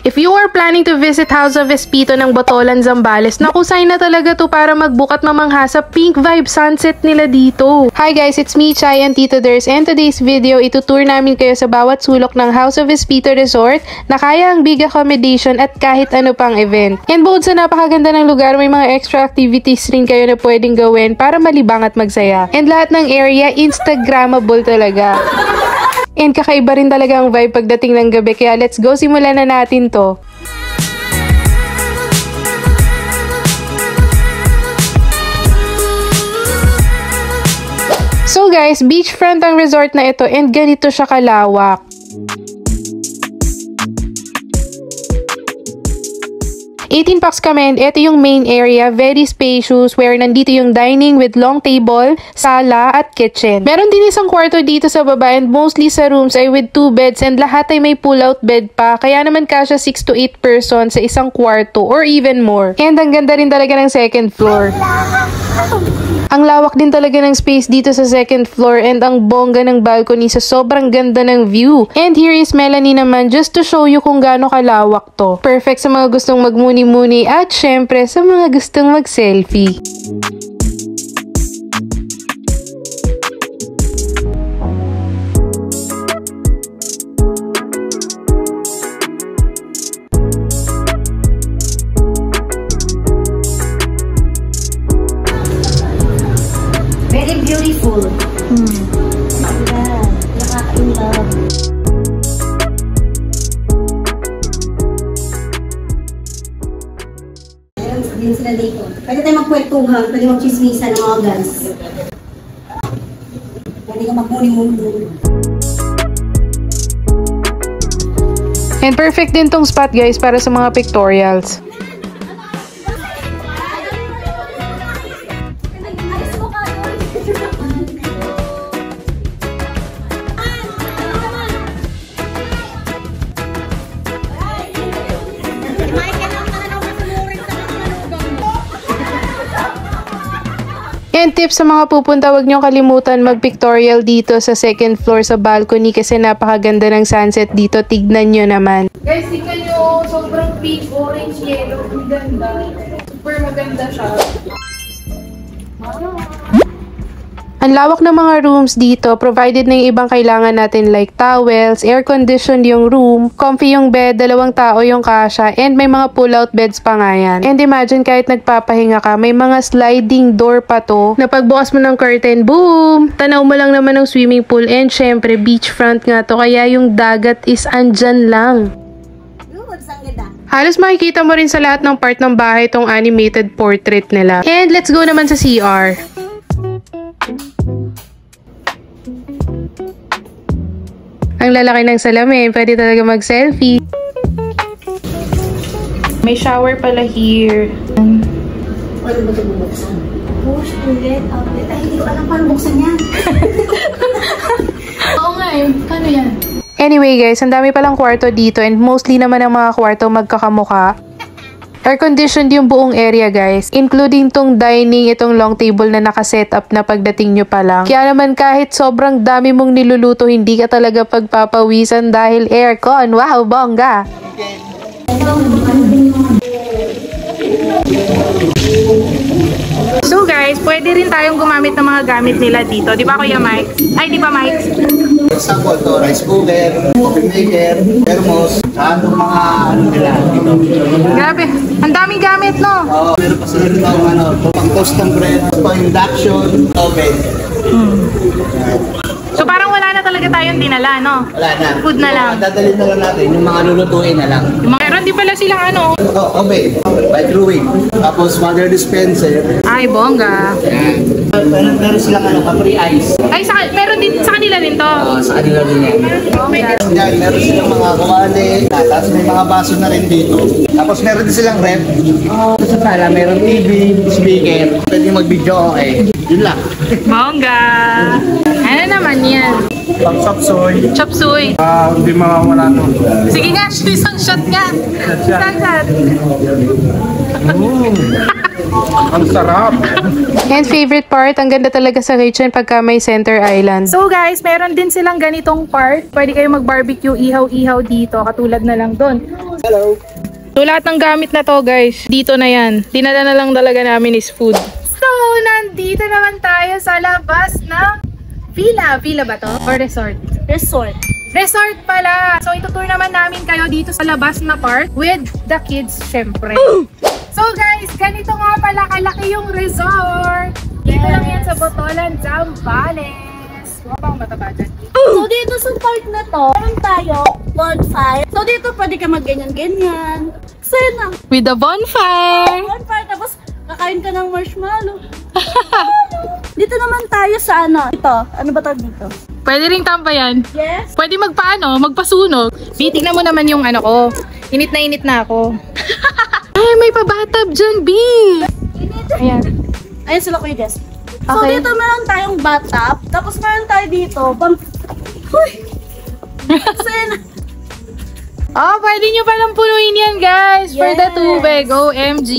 If you are planning to visit House of Espito ng Botolan, Zambales, naku, sign na talaga to para mag-book at mamangha sa pink vibe sunset nila dito. Hi guys, it's me, Chai and Tito Ders, and today's video, itutour namin kayo sa bawat sulok ng House of Espito Resort na kaya ang big accommodation at kahit ano pang event. And bukod sa napakaganda ng lugar, may mga extra activities rin kayo na pwedeng gawin para malibang at magsaya. And lahat ng area, Instagrammable talaga. And kakaiba rin talaga ang vibe pagdating ng gabi, kaya let's go, simulan na natin to. So guys, beachfront ang resort na ito and ganito siya kalawak. 18 packs kami and ito yung main area, very spacious, where nandito yung dining with long table, sala at kitchen. Meron din isang kwarto dito sa baba and mostly sa rooms ay with 2 beds and lahat ay may pull-out bed pa, kaya naman kasya 6 to 8 person sa isang kwarto or even more. And ang ganda rin talaga ng second floor. Ang lawak din talaga ng space dito sa second floor and ang bongga ng balcony sa sobrang ganda ng view. And here is Melanie naman just to show you kung gaano kalawak to. Perfect sa mga gustong magmuni-muni at syempre sa mga gustong mag-selfie. Very beautiful. Nakaka-inlove. Din sila dito. Pwede tayo magkwentuhan, pwede magchismisan ng mga guys. Pwede ka magmuni-muni. And perfect din tong spot guys para sa mga pictorials. And tips sa mga pupunta, wag nyo kalimutan mag-pictorial dito sa second floor sa balcony kasi napakaganda ng sunset dito. Tignan nyo naman. Guys, tignan nyo. Sobrang pink, orange, yellow. Ang ganda. Super maganda siya. Ang lawak ng mga rooms dito, provided na yung ibang kailangan natin like towels, air-conditioned yung room, comfy yung bed, 2 tao yung kasya, and may mga pull-out beds pa nga yan. And imagine kahit nagpapahinga ka, may mga sliding door pa to, na pagbukas mo ng curtain, boom! Tanaw mo lang naman ng swimming pool, and syempre, beachfront nga to, kaya yung dagat is andyan lang. Halos makikita mo rin sa lahat ng part ng bahay itong animated portrait nila. And let's go naman sa CR. Ang lalaki ng salamin, pwede talaga mag-selfie. May shower pala here. Pwede ba ito bubuksan? Push, inlet, outlet. Ay, hindi ko alam paano buksan yan. Oo nga eh. Paano yan? Anyway guys, ang dami palang kwarto dito and mostly naman ang mga kwarto magkakamuka. Air-conditioned yung buong area guys, including tong dining, itong long table na nakasetup na pagdating nyo pa lang. Kaya naman kahit sobrang dami mong niluluto, hindi ka talaga pagpapawisan dahil aircon. Wow, bongga! So guys, pwede rin tayong gumamit ng mga gamit nila dito. Di ba Kuya Mike? Ay, di ba Mike? Example to, rice cooker, coffee maker, thermos, anong mga ano nila dito. Grabe, ang daming gamit no? Oo, meron pa sila dito pang toast ng bread, pang induction, oven. So parang wala na talaga tayong dinala, no? Wala na. Food na lang. Dadalhin na lang natin, yung mga lulutuin na lang. Meron di pala silang ano? Oven, microwave, tapos water dispenser. Ay, bongga. Meron silang Capri Ice. Ay, meron din sa kanila rin to. Sa kanila rin yan. Yan, meron silang mga kawali, tapos may mga baso na rin dito. Tapos meron din silang ref. Sa sala, meron TV, speaker. Pwede mag-video, okay. Yun lang. Bongga! Ano naman yan? pang chop suey. Chop suey. Hindi mawawala to. Sige nga, isang shot nga. Isang shot. Ang sarap. And favorite part, ang ganda talaga sa kitchen pagka may center island. So guys, meron din silang ganitong part. Pwede kayo mag-barbecue, ihaw-ihaw dito. Katulad na lang doon. Hello. So lahat ng gamit na to guys, dito na yan. Dinala na lang talaga namin is food. So, nandito naman tayo sa labas ng villa. Villa ba to? Or resort? Resort. Resort pala! So, itutour naman namin kayo dito sa labas na part with the kids, syempre. So guys, ganito nga pala kalaki yung resort. Dito lang yan sa Botolan, Zambales. Bang mataba dyan. So dito sa park na to, meron tayo bonfire. So dito pwede ka mag-ganyan-ganyan. So yun lang. With the bonfire! Bonfire, tapos kakain ka ng marshmallow. Dito naman tayo sa ano. Ito, ano ba tawag dito? Pwede ring tambayan. Yes. Pwede magpasunog. Tingnan mo naman yung ano ko. Init na ako. Ay, may pabathtub dyan, B! Ayan. Ayan sila Kuya Jess. So Okay. dito meron tayong bathtub. Tapos meron tayo dito. Huy! So yun. Oh, pwede nyo palang punuin yan, guys. For the Yes. tubig. OMG.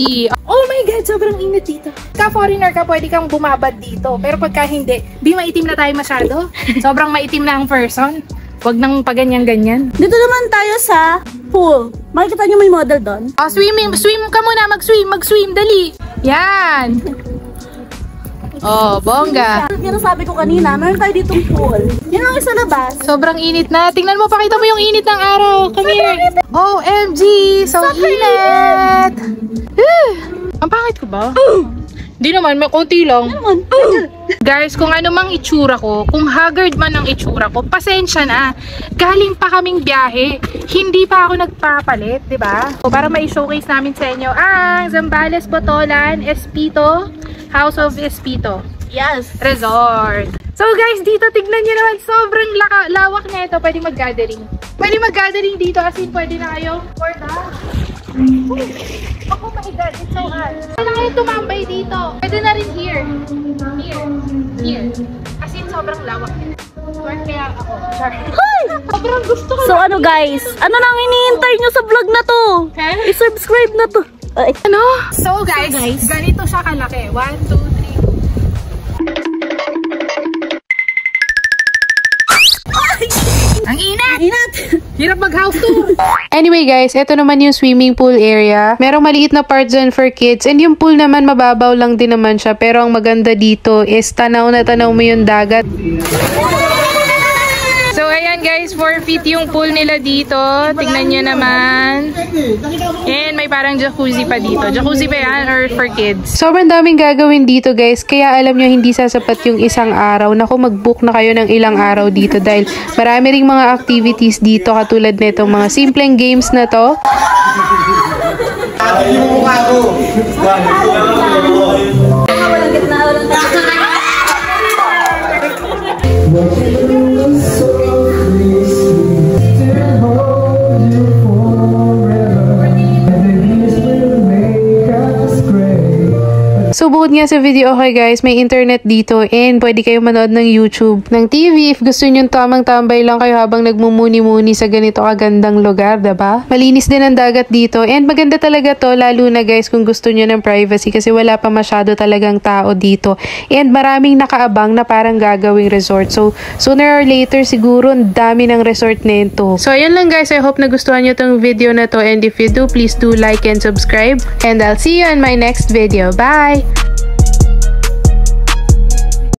Oh my God, sobrang init dito. Ka-foreigner ka, pwede kang bumabad dito. Pero pagka hindi, di maitim na tayo masyado. Sobrang maitim na ang person. Huwag nang paganyan-ganyan. Dito naman tayo sa pool. Makikita nyo may model doon. Oh, swim ka muna. Mag-swim. Dali. Yan. Oh, bongga. Yan ang sabi ko kanina, meron tayo ditong pool. Yan ang sa labas. Sobrang init na. Tingnan mo, pakita mo yung init ng araw. Come here. OMG. So init. Ang pangit ko ba? Hindi naman, may konti lang. Guys, kung ano mang itsura ko, kung haggard man ang itsura ko, pasensya na. Galing pa kaming biyahe. Hindi pa ako nagpapalit, di ba? So, para mai-showcase namin sa inyo ang Zambales, Botolan, Espito, House of Espito Yes. Resort. So guys, dito tignan nyo naman, sobrang lawak na ito. Pwede mag-gathering. Pwede mag-gathering dito, as in pwede na kayo for that. Oh my God, it's so hot. Pwede na kayo tumambay dito. Pwede na rin here. Here. As in, sobrang lawak. Kaya ako. Sobrang gusto ko. So ano guys, ano nang iniintay nyo sa vlog na to? I-subscribe na to. Ay. Ano? So guys, ganito siya kalaki. 1, 2, 3. Ang inat! Hirap mag-house tour. Anyway guys, ito naman yung swimming pool area. Merong maliit na part dyan for kids. And yung pool naman, mababaw lang din naman siya. Pero ang maganda dito is tanaw na tanaw mo yung dagat. So ayan guys, 4 feet yung pool nila dito. Tignan nyo naman. And may parang jacuzzi pa dito. Jacuzzi pa yan or for kids? Sobrang daming gagawin dito guys. Kaya alam nyo, hindi sasapat yung isang araw. Naku, mag-book na kayo ng ilang araw dito. Dahil marami ring mga activities dito. Katulad nitong mga simpleng games na to. Walang gitna, walang gitna. So bukod nga sa video, okay guys, may internet dito and pwede kayo manood ng YouTube, ng TV if gusto nyo tamang tambay lang kayo habang nagmumuni-muni sa ganito kagandang lugar, diba? Malinis din ang dagat dito and maganda talaga to, lalo na guys kung gusto nyo ng privacy kasi wala pa masyado talagang tao dito and maraming nakaabang na parang gagawing resort. So sooner or later siguro ang dami ng resort na ito. So ayan lang guys, I hope nagustuhan nyo tong video na to and if you do, please do like and subscribe and I'll see you in my next video. Bye!